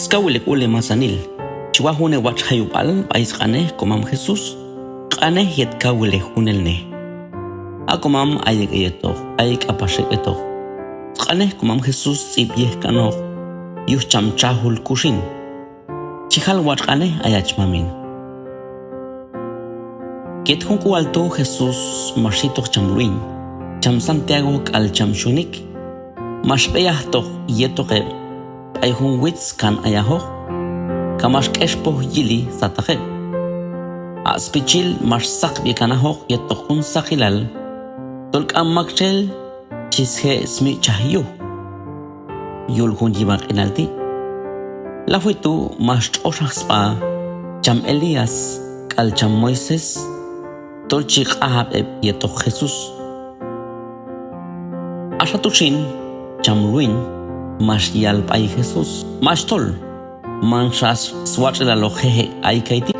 Skawilek ule masanil. Chihuahune wachayupal paisqane komam Jesús. Qane yet kawile hunelne. Akomam ayek eto, ayek apashek eto. Qane komam Jesús tsibyeh kano. Yuh chamchahul kushin. Chihal wachqane ayachmamin. Ket hunku alto Jesús mashito chamluin. Cham Santiago al chamshunik. Mashpeyah toh yetoke. Ay hun wits kan ayaho. Kamash keshpo yili satahe. Aspichil mash sakbi kanaho yetohun sakilal. Tolk amakchel chishe smi chahyo. Yul hun yimak inalti. La fuitu mash oshaspa. Cham Elías kal cham Moises. Tolchik ahab yetoh Jesús. Ashatushin cham ruin. Mas yal pay Jesús. Mas tol. Manshas swatla lojeje ay kaiti.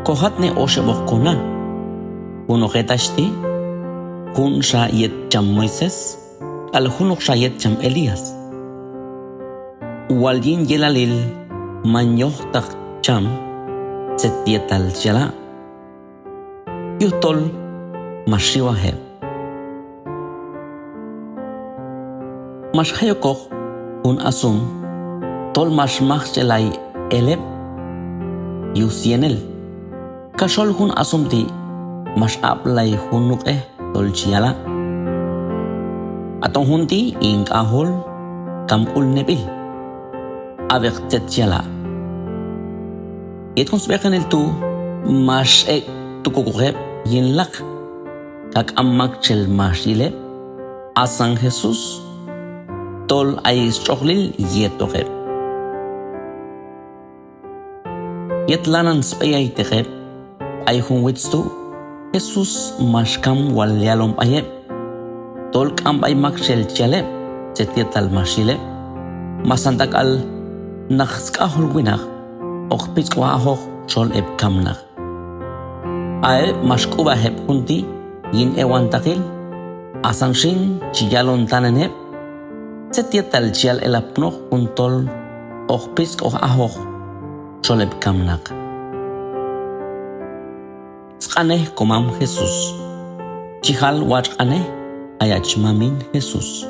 Kohatne oshebok kona. Uno getashti. Hun sha yet cham Moises. Al hunok sha yet cham Elías. Walyin yelalil. Manyoh tak cham. Setietal jala. Yutol. Mashiwaheb. Mas hayokok un asum tol mas machchelay eleb yusienel kashol hun asumti mas aplay hunuk tol chiala atong hunti ing ahol kamul nebil abek chiala yet konsbekan el tu mas tukukukep yinlak kak amak chel mas yileb asang Jesús tol ay choklil yetoheb. Yetlanan spayay teheb ay hun witstu Jesús mashkam walyalom ayeb. Tol kam ay makshel chaleb setietal mashileb. Masantak al nakskahol winach okpits kwahoch chol eb kamnach. Ay mashkuba heb hunti yin ewan takil asangshin chiyalon taneneb. Setietal chial elapnoch untol pisk ahoch choleb kamnak. Skane komam Jesús. Chihal wachane ayachmamin Jesús.